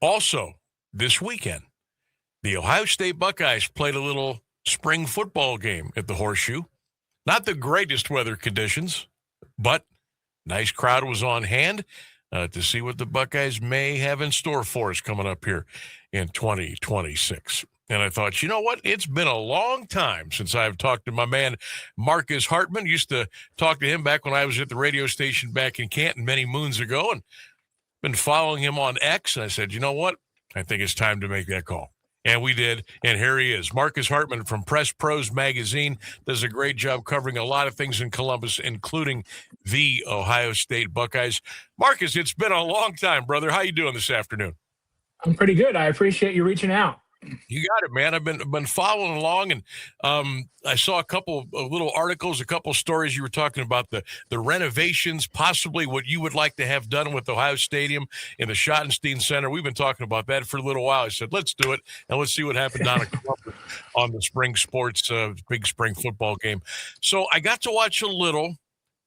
Also, this weekend, the Ohio State Buckeyes played a little spring football game at the Horseshoe. Not the greatest weather conditions, but nice crowd was on hand to see what the Buckeyes may have in store for us coming up here in 2026. And I thought, you know what? It's been a long time since I've talked to my man, Marcus Hartman. Used to talk to him back when I was at the radio station back in Canton many moons ago, and been following him on X. And I said, you know what? I think it's time to make that call. And we did, and here he is. Marcus Hartman from Press Pros Magazine does a great job covering a lot of things in Columbus, including the Ohio State Buckeyes. Marcus, it's been a long time, brother. How you doing this afternoon? I'm pretty good. I appreciate you reaching out. You got it, man. I've been following along, and I saw a couple of little articles, a couple of stories. You were talking about the renovations, possibly what you would like to have done with Ohio Stadium in the Schottenstein Center. We've been talking about that for a little while. I said, let's do it, and let's see what happened down at Columbus on the spring sports, big spring football game. So I got to watch a little,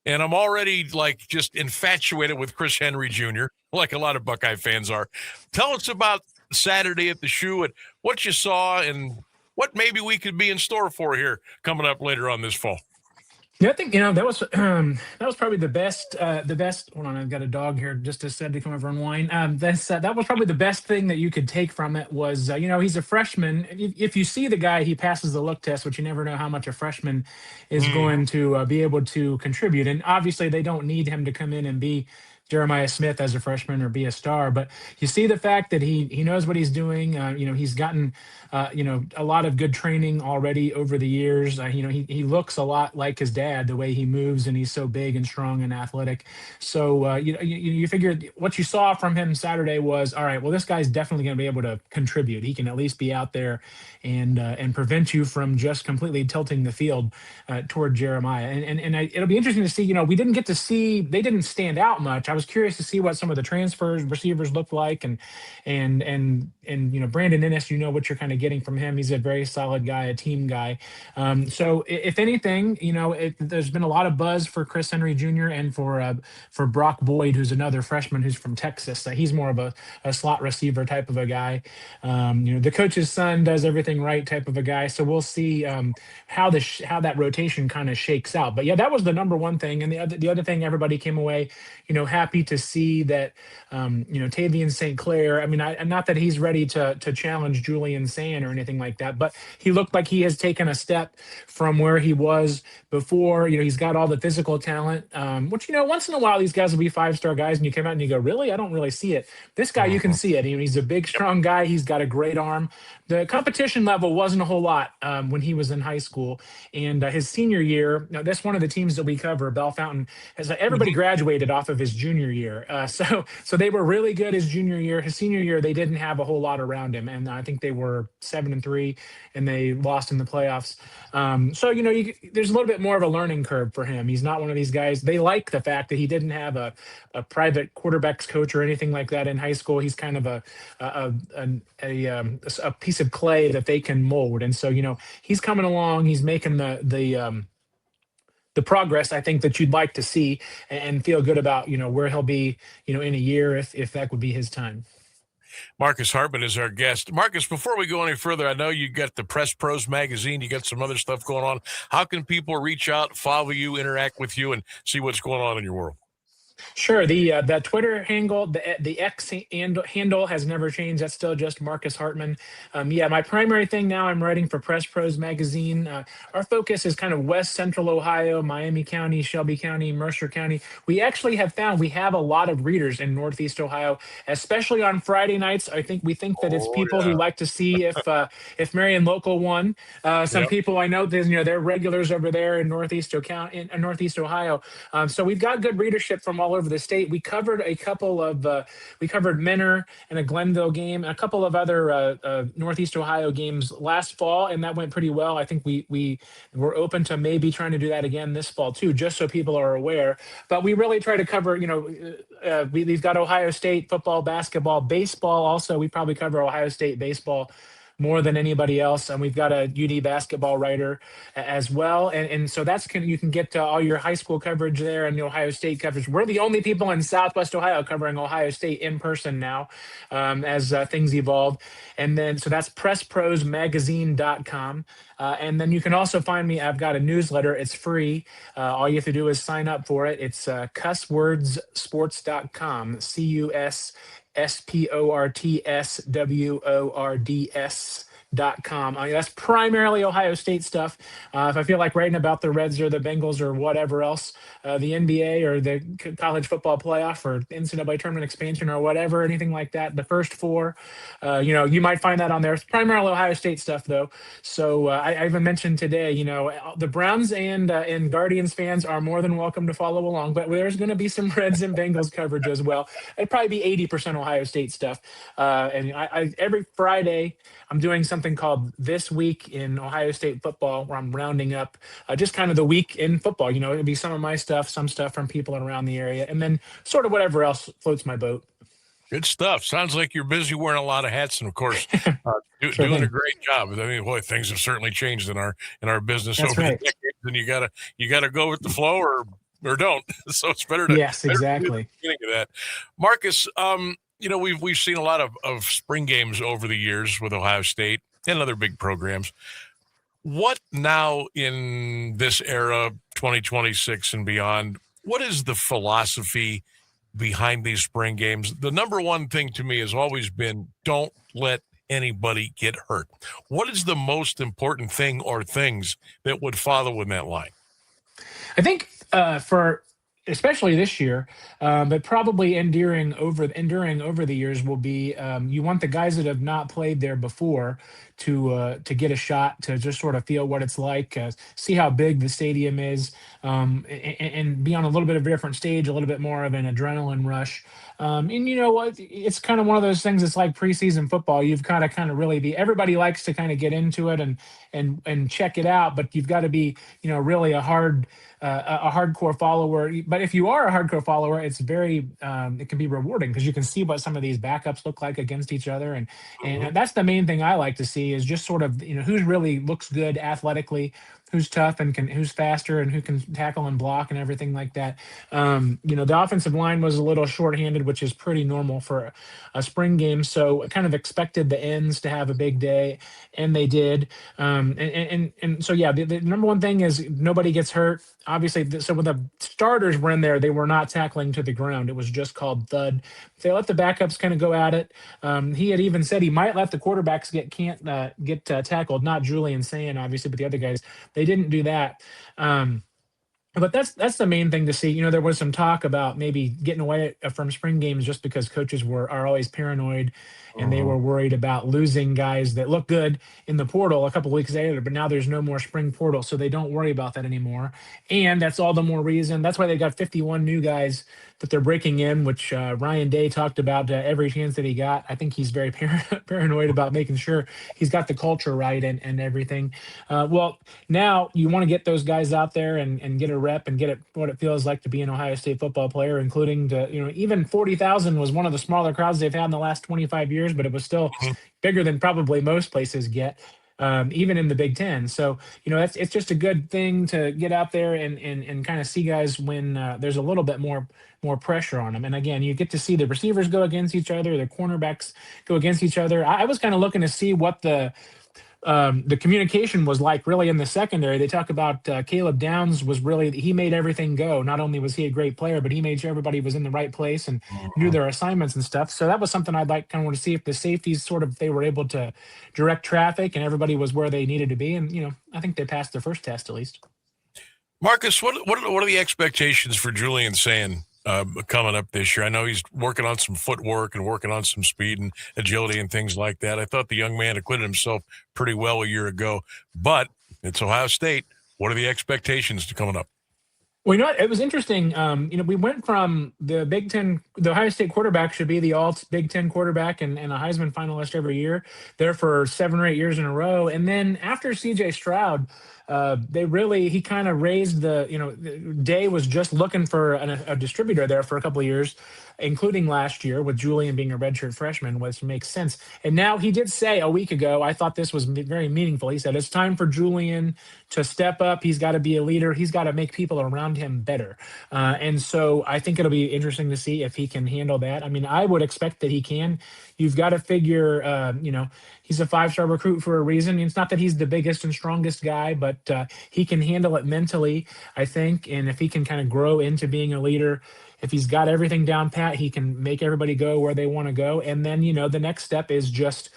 and I'm already just infatuated with Chris Henry Jr., like a lot of Buckeye fans are. Tell us about Saturday at the Shoe and what you saw and what maybe we could be in store for here coming up later on this fall. Yeah, I think that was probably the best. Hold on, I've got a dog here just decided to come over and whine. That was probably the best thing that you could take from it was he's a freshman. If you see the guy, he passes the look test, which you never know how much a freshman is going to be able to contribute. And obviously, they don't need him to come in and be Jeremiah Smith as a freshman or be a star, but you see the fact that he knows what he's doing. He's gotten a lot of good training already over the years. He looks a lot like his dad, the way he moves, and he's so big and strong and athletic. So you figured what you saw from him Saturday was, all right, well, this guy's definitely going to be able to contribute. He can at least be out there and prevent you from just completely tilting the field toward Jeremiah. It'll be interesting to see. We didn't get to see; they didn't stand out much. I was curious to see what some of the receivers looked like, and Brandon Ennis, what you're kind of getting from him. He's a very solid guy, a team guy. So if anything, there's been a lot of buzz for Chris Henry Jr. and for Brock Boyd, who's another freshman who's from Texas. He's more of a slot receiver type of a guy. The coach's son does everything right type of a guy. So we'll see how that rotation kind of shakes out. But yeah, that was the number one thing. And the other thing, everybody came away, happy to see that, Tavian St. Clair. I mean, not that he's ready to challenge Julian Sand or anything like that, but he looked like he has taken a step from where he was before. He's got all the physical talent, which, once in a while, these guys will be 5-star guys and you come out and you go, really? I don't really see it. This guy, you can see it. He's a big, strong guy. He's got a great arm. The competition level wasn't a whole lot when he was in high school. And his senior year, that's one of the teams that we cover, Bell Fountain, has everybody graduated off of his junior year. So they were really good his junior year. His senior year, they didn't have a whole lot around him. And I think they were 7-3 and they lost in the playoffs. There's a little bit more of a learning curve for him. He's not one of these guys. They like the fact that he didn't have a private quarterbacks coach or anything like that in high school. He's kind of a piece of clay that they can mold. And so, he's coming along, he's making the progress I think that you'd like to see and feel good about, where he'll be, in a year if that would be his time. Marcus Hartman is our guest. Marcus, before we go any further, I know you got the Press Pros magazine, you got some other stuff going on. How can people reach out, follow you, interact with you, and see what's going on in your world? Sure. The Twitter handle, the X handle has never changed. That's still just Marcus Hartman. My primary thing now, I'm writing for Press Pros Magazine. Our focus is kind of West Central Ohio, Miami County, Shelby County, Mercer County. We actually have found we have a lot of readers in Northeast Ohio, especially on Friday nights. We think that it's people who like to see if Marion Local won. Some people I know, they're regulars over there in Northeast Ohio. So we've got good readership from all over the state. We covered we covered Menor and a Glenville game and a couple of other Northeast Ohio games last fall, and that went pretty well. I think we were open to maybe trying to do that again this fall too, just so people are aware. But we really try to cover, we've got Ohio State football, basketball, baseball. Also, we probably cover Ohio State baseball more than anybody else. And we've got a UD basketball writer as well. And so you can get all your high school coverage there and the Ohio State coverage. We're the only people in Southwest Ohio covering Ohio State in person now, as things evolve. And then, so that's pressprosmagazine.com. And then you can also find me. I've got a newsletter. It's free. All you have to do is sign up for it. It's cusswordsports.com. CUSSPORTSWORDS.com. That's primarily Ohio State stuff. If I feel like writing about the Reds or the Bengals or whatever else, the NBA or the college football playoff or NCAA tournament expansion or whatever, anything like that, the first four, you might find that on there. It's primarily Ohio State stuff, though. So I even mentioned today, the Browns and Guardians fans are more than welcome to follow along, but there's going to be some Reds and Bengals coverage as well. It'd probably be 80% Ohio State stuff. And every Friday, I'm doing something called This Week in Ohio State Football, where I'm rounding up just kind of the week in football. It'd be some of my stuff, some stuff from people around the area, and then sort of whatever else floats my boat. Good stuff. Sounds like you're busy wearing a lot of hats, and of course, doing a great job. I mean, boy, things have certainly changed in our business over the decades, and you gotta go with the flow or don't. So it's better to exactly. Beginning of that, Marcus. We've seen a lot of spring games over the years with Ohio State and other big programs. What now in this era, 2026 and beyond? What is the philosophy behind these spring games? The number one thing to me has always been, don't let anybody get hurt. What is the most important thing or things that would follow in that line? I think for especially this year, but probably enduring over the years will be, you want the guys that have not played there before to get a shot to just sort of feel what it's like, see how big the stadium is, and be on a little bit of a different stage, a little bit more of an adrenaline rush. And you know what? It's kind of one of those things. It's like preseason football. You've got to kind of really be. Everybody likes to kind of get into it and check it out, but you've got to be, really a hardcore follower. But if you are a hardcore follower, it's very it can be rewarding because you can see what some of these backups look like against each other, and that's the main thing I like to see is just sort of who's really looks good athletically, who's tough and who's faster and who can tackle and block and everything like that. The offensive line was a little shorthanded, which is pretty normal for a spring game. So I kind of expected the ends to have a big day, and they did. And so, yeah, the number one thing is nobody gets hurt. Obviously, so when the starters were in there, they were not tackling to the ground. It was just called thud. They let the backups kind of go at it. He had even said he might let the quarterbacks get tackled, not Julian Sayin, obviously, but the other guys. They didn't do that. But that's the main thing to see. There was some talk about maybe getting away from spring games just because coaches are always paranoid, and they were worried about losing guys that look good in the portal a couple of weeks later. But now there's no more spring portal, so they don't worry about that anymore. And that's all the more reason. That's why they got 51 new guys that they're breaking in, which Ryan Day talked about every chance that he got. I think he's very paranoid about making sure he's got the culture right and everything. Well, now you want to get those guys out there and get a rep and get what it feels like to be an Ohio State football player, including even 40,000 was one of the smaller crowds they've had in the last 25 years, but it was still bigger than probably most places get. Even in the Big Ten. So, it's just a good thing to get out there and kind of see guys when there's a little bit more pressure on them. And again, you get to see the receivers go against each other, the cornerbacks go against each other. I was kind of looking to see what the communication was like really in the secondary. They talk about Caleb Downs he made everything go. Not only was he a great player, but he made sure everybody was in the right place and knew their assignments and stuff. So that was something I'd like kind of want to see if the safeties they were able to direct traffic and everybody was where they needed to be. And, I think they passed their first test at least. Marcus, what are the expectations for Julian Sayin coming up this year? I know he's working on some footwork and working on some speed and agility and things like that. I thought the young man acquitted himself pretty well a year ago, but it's Ohio State. What are the expectations to coming up? Well, it was interesting. We went from the Big Ten, the Ohio State quarterback should be the all Big Ten quarterback and a Heisman finalist every year, there for 7 or 8 years in a row. And then after CJ Stroud, he kind of raised Day was just looking for a distributor there for a couple of years. including last year with Julian being a redshirt freshman, which makes sense. And now he did say a week ago, I thought this was very meaningful. He said, it's time for Julian to step up. He's got to be a leader. He's got to make people around him better. And so I think it'll be interesting to see if he can handle that. I mean, I would expect that he can. You've got to figure, he's a 5-star recruit for a reason. It's not that he's the biggest and strongest guy, but he can handle it mentally, I think. And if he can kind of grow into being a leader, if he's got everything down pat, he can make everybody go where they want to go. And then, the next step is just,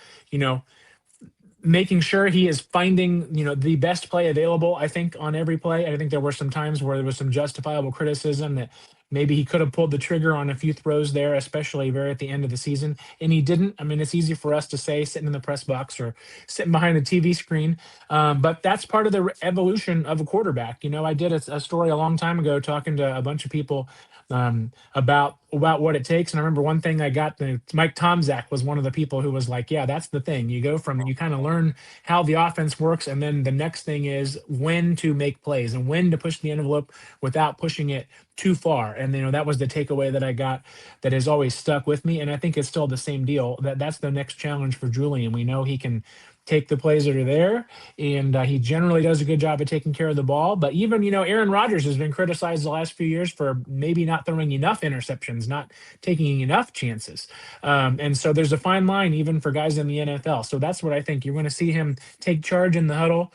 making sure he is finding, the best play available, I think, on every play. I think there were some times where there was some justifiable criticism that maybe he could have pulled the trigger on a few throws there, especially very at the end of the season. And he didn't. I mean, it's easy for us to say sitting in the press box or sitting behind the TV screen. But that's part of the evolution of a quarterback. I did a story a long time ago talking to a bunch of people about what it takes. And I remember one thing I got, Mike Tomczak was one of the people who was like, yeah, that's the thing. You go from, you kind of learn how the offense works. And then the next thing is when to make plays and when to push the envelope without pushing it too far. And, that was the takeaway that I got that has always stuck with me. And I think it's still the same deal. That's the next challenge for Julian. We know he can take the plays that are there, and he generally does a good job of taking care of the ball. But even, Aaron Rodgers has been criticized the last few years for maybe not throwing enough interceptions, not taking enough chances. And so there's a fine line even for guys in the NFL. So that's what I think. You're going to see him take charge in the huddle,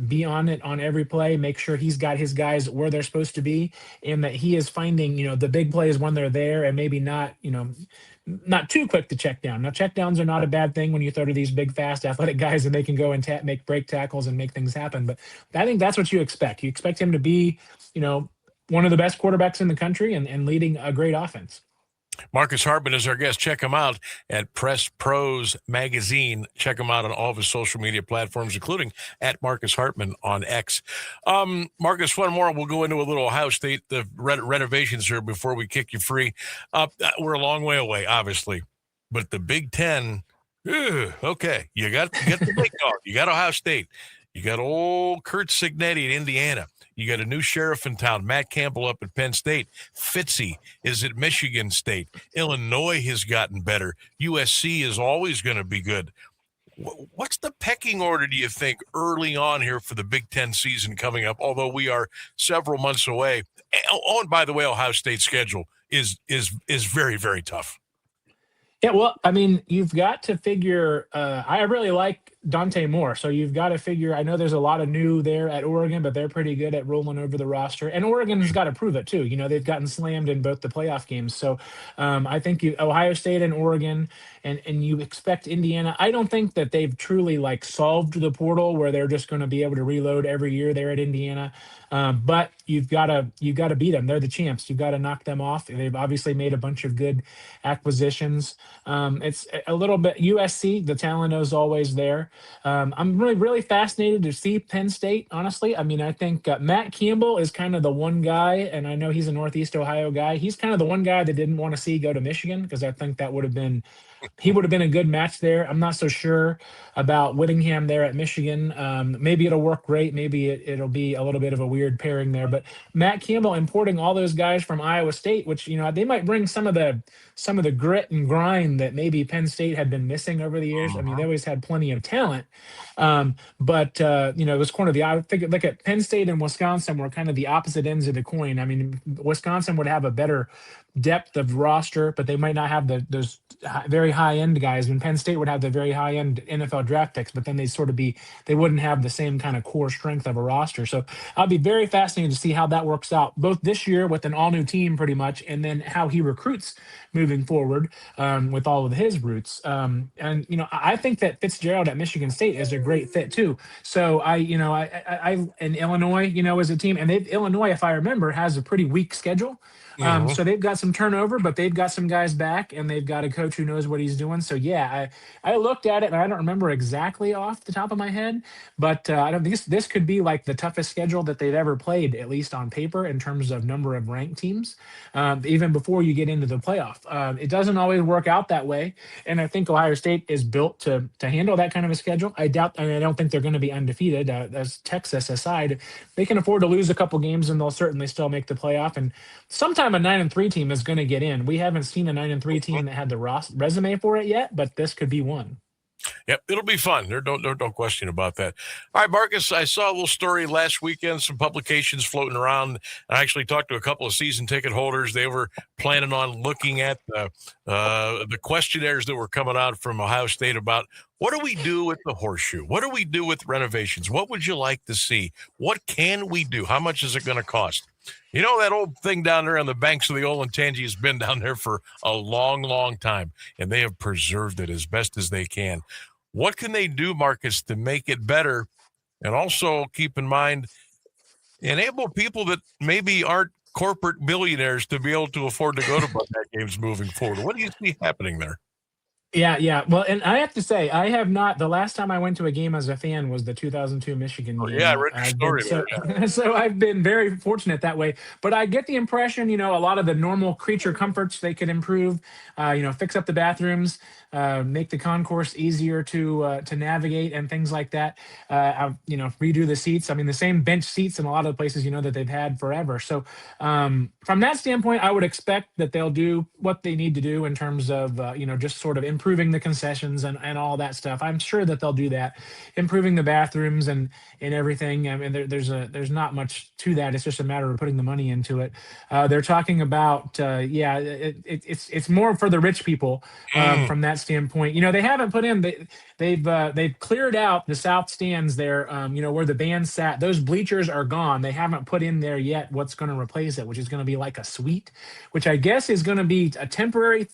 be on it on every play, make sure he's got his guys where they're supposed to be, and that he is finding, the big plays when they're there and maybe not too quick to check down. Now, check downs are not a bad thing when you throw to these big, fast, athletic guys and they can go and make break tackles and make things happen. But I think that's what you expect. You expect him to be, one of the best quarterbacks in the country and leading a great offense. Marcus Hartman is our guest. Check him out at Press Pros Magazine. Check him out on all of his social media platforms, including at Marcus Hartman on X. Marcus, one more. We'll go into a little Ohio State the renovations here before we kick you free. We're a long way away, obviously, but the Big Ten. Okay, you got the big dog. You got Ohio State. You got old Kurt Signetti at Indiana. You got a new sheriff in town, Matt Campbell up at Penn State. Fitzy is at Michigan State. Illinois has gotten better. USC is always going to be good. What's the pecking order, do you think, early on here for the Big Ten season coming up, although we are several months away? Oh, and by the way, Ohio State's schedule is very, very tough. Yeah, well, I mean, you've got to figure I really like Dante Moore. So you've got to figure, I know there's a lot of new there at Oregon, but they're pretty good at rolling over the roster. And Oregon's got to prove it too. They've gotten slammed in both the playoff games. So I think Ohio State and Oregon, and you expect Indiana. I don't think that they've truly solved the portal where they're just going to be able to reload every year there at Indiana. But you've got to beat them. They're the champs. You've got to knock them off. They've obviously made a bunch of good acquisitions. It's a little bit USC. The talent is always there. I'm really fascinated to see Penn State, honestly. I mean, I think Matt Campbell is kind of the one guy, and I know he's a Northeast Ohio guy. He's kind of the one guy that didn't want to see go to Michigan because I think that would have been a good match there. I'm not so sure about Whittingham there at Michigan. Maybe it'll work great. Maybe it'll be a little bit of a weird pairing there. But Matt Campbell importing all those guys from Iowa State, which they might bring some of the grit and grind that maybe Penn State had been missing over the years. I mean, they always had plenty of talent, but it was kind of I think look at Penn State and Wisconsin were kind of the opposite ends of the coin. I mean, Wisconsin would have a better depth of roster, but they might not have those very high end guys. And Penn State would have the very high end NFL draft picks, but then they wouldn't have the same kind of core strength of a roster. So I'll be very fascinated to see how that works out both this year with an all new team pretty much, and then how he recruits moving forward with all of his roots. And I think that Fitzgerald at Michigan State is a great fit too. So I in Illinois, as a team, and Illinois, if I remember, has a pretty weak schedule. So they've got some turnover, but they've got some guys back, and they've got a coach who knows what he's doing. So yeah, I looked at it, and I don't remember exactly off the top of my head, but I don't think this could be the toughest schedule that they've ever played, at least on paper, in terms of number of ranked teams, even before you get into the playoff. It doesn't always work out that way, and I think Ohio State is built to handle that kind of a schedule. I don't think they're going to be undefeated. As Texas aside, they can afford to lose a couple games, and they'll certainly still make the playoff. And sometimes a 9-3 team is going to get in. We haven't seen a 9-3 team that had the resume for it yet, but this could be one. Yep, it'll be fun. There's no question about that. All right, Marcus, I saw a little story last weekend, some publications floating around. I actually talked to a couple of season ticket holders. They were planning on looking at the questionnaires that were coming out from Ohio State about what do we do with the horseshoe? What do we do with renovations? What would you like to see? What can we do? How much is it going to cost? You know, that old thing down there on the banks of the Olentangy has been down there for a long, long time, and they have preserved it as best as they can. What can they do, Marcus, to make it better? And also keep in mind, enable people that maybe aren't corporate billionaires to be able to afford to go to Buckeye games moving forward. What do you see happening there? Yeah. Well, and I have to say, I have not. The last time I went to a game as a fan was the 2002 Michigan game. Yeah, I read your story. So I've been very fortunate that way. But I get the impression, a lot of the normal creature comforts they could improve. Fix up the bathrooms, make the concourse easier to navigate, and things like that. Redo the seats. I mean, the same bench seats in a lot of the places that they've had forever. So from that standpoint, I would expect that they'll do what they need to do in terms of just sort of improving the concessions and all that stuff. I'm sure that they'll do that, improving the bathrooms and everything. I mean, there's not much to that. It's just a matter of putting the money into it. They're talking about it's more for the rich people from that standpoint. They haven't put in they've cleared out the south stands there. Where the band sat. Those bleachers are gone. They haven't put in there yet what's going to replace it, which is going to be like a suite, which I guess is going to be a temporary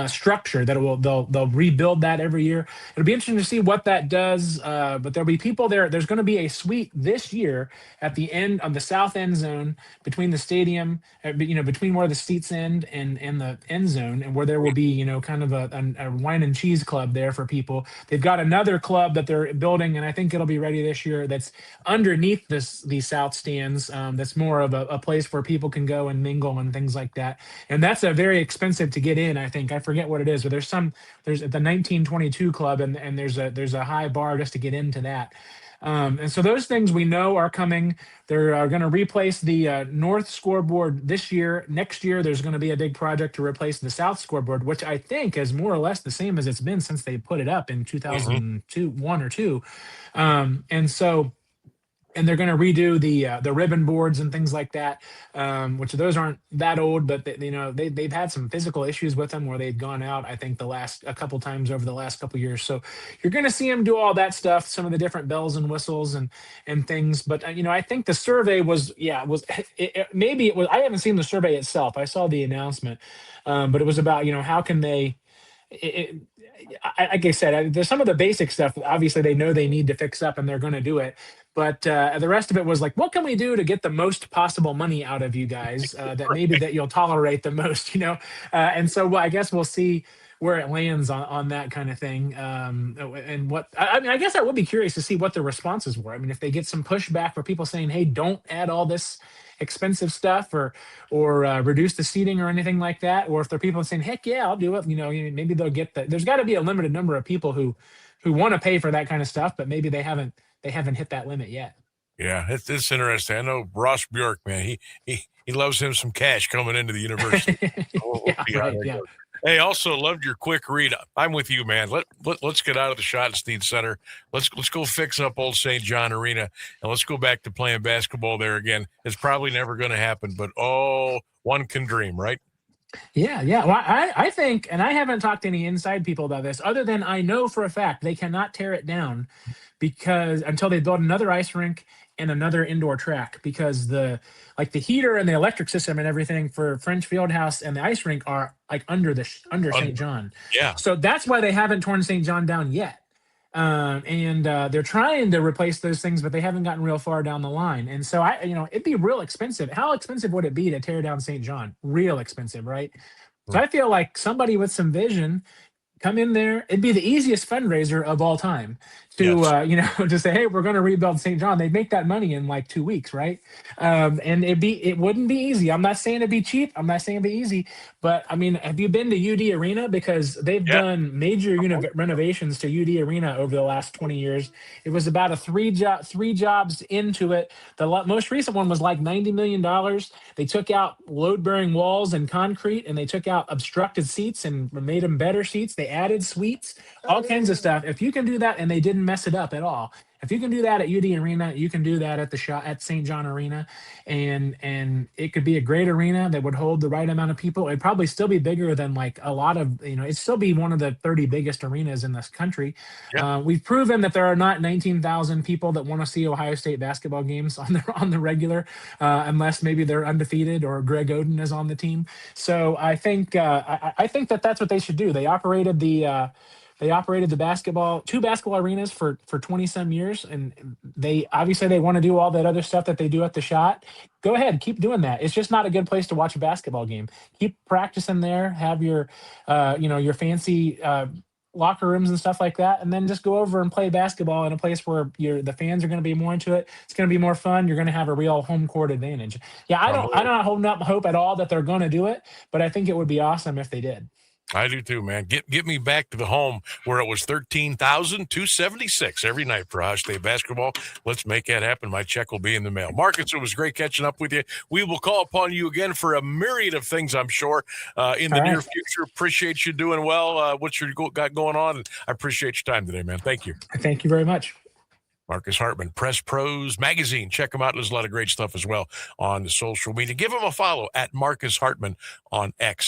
structure that they'll rebuild that every year. It'll be interesting to see what that does. But there'll be people there. There's going to be a suite this year at the end on the south end zone between the stadium, between where the seats end and the end zone, and where there will be kind of a wine and cheese club there for people. They've got another club that they're building, and I think it'll be ready this year. That's underneath these south stands. That's more of a place where people can go and mingle and things like that. And that's a very expensive to get in. I think I forget what it is, but there's the 1922 club, and there's a high bar just to get into that. And so those things we know are coming. They're going to replace the north scoreboard this year. Next year, there's going to be a big project to replace the south scoreboard, which I think is more or less the same as it's been since they put it up in 2002, 1 or 2. And they're going to redo the ribbon boards and things like that, which those aren't that old, but they've had some physical issues with them where they've gone out, I think, a couple times over the last couple years. So you're going to see them do all that stuff, some of the different bells and whistles and things. But I think the survey maybe it was. I haven't seen the survey itself. I saw the announcement, but it was about how can they. Like I said, there's some of the basic stuff. Obviously, they know they need to fix up, and they're going to do it. But the rest of it was like, what can we do to get the most possible money out of you guys that you'll tolerate the most, And so I guess we'll see where it lands on that kind of thing. And what I guess I would be curious to see what the responses were. I mean, if they get some pushback for people saying, hey, don't add all this expensive stuff or reduce the seating or anything like that, or if there are people saying, heck yeah, I'll do it. Maybe they'll get that. There's got to be a limited number of people who want to pay for that kind of stuff, but maybe they haven't hit that limit yet. Yeah, it's interesting. I know Ross Bjork, man. He loves him some cash coming into the university. Yeah. Hey, also loved your quick read. I'm with you, man. Let's get out of the Schottenstein Center. Let's go fix up Old St. John Arena, and let's go back to playing basketball there again. It's probably never going to happen, but one can dream, right? Yeah. Well, I think, and I haven't talked to any inside people about this, other than I know for a fact they cannot tear it down until they build another ice rink and another indoor track, because the heater and the electric system and everything for French Fieldhouse and the ice rink are like under St. John. Yeah. So that's why they haven't torn St. John down yet. And they're trying to replace those things, but they haven't gotten real far down the line. And so it'd be real expensive. How expensive would it be to tear down St. John? Real expensive, right? So I feel like somebody with some vision come in there. It'd be the easiest fundraiser of all time to Yes. to say, hey, we're going to rebuild St. John. They'd make that money in like 2 weeks, right? And it wouldn't be easy. I'm not saying it'd be cheap. I'm not saying it'd be easy. But I mean, have you been to UD Arena? Because they've Yeah. done major renovations to UD Arena over the last 20 years. It was about a three jobs into it. The most recent one was like $90 million. They took out load bearing walls and concrete, and they took out obstructed seats and made them better seats. They added suites, all kinds of stuff. If you can do that, and they didn't mess it up at all. If you can do that at UD Arena, you can do that at the shot at St. John Arena, and it could be a great arena that would hold the right amount of people. It'd probably still be bigger than like a lot of it'd still be one of the 30 biggest arenas in this country. Yeah. We've proven that there are not 19,000 people that want to see Ohio State basketball games on the regular, unless maybe they're undefeated or Greg Oden is on the team. So I think I think that that's what they should do. They operated two basketball arenas for 20 some years, and they obviously want to do all that other stuff that they do at the shot. Go ahead, keep doing that. It's just not a good place to watch a basketball game. Keep practicing there. Have your your fancy locker rooms and stuff like that, and then just go over and play basketball in a place where the fans are going to be more into it. It's going to be more fun. You're going to have a real home court advantage. Yeah, I'm not holding up hope at all that they're going to do it, but I think it would be awesome if they did. I do too, man. Get me back to the home where it was 13,276 every night for Ohio State basketball. Let's make that happen. My check will be in the mail. Marcus, it was great catching up with you. We will call upon you again for a myriad of things, I'm sure, in the near future. Appreciate you doing well. What you got going on? And I appreciate your time today, man. Thank you. Thank you very much. Marcus Hartman, Press Pros Magazine. Check him out. There's a lot of great stuff as well on the social media. Give him a follow at Marcus Hartman on X.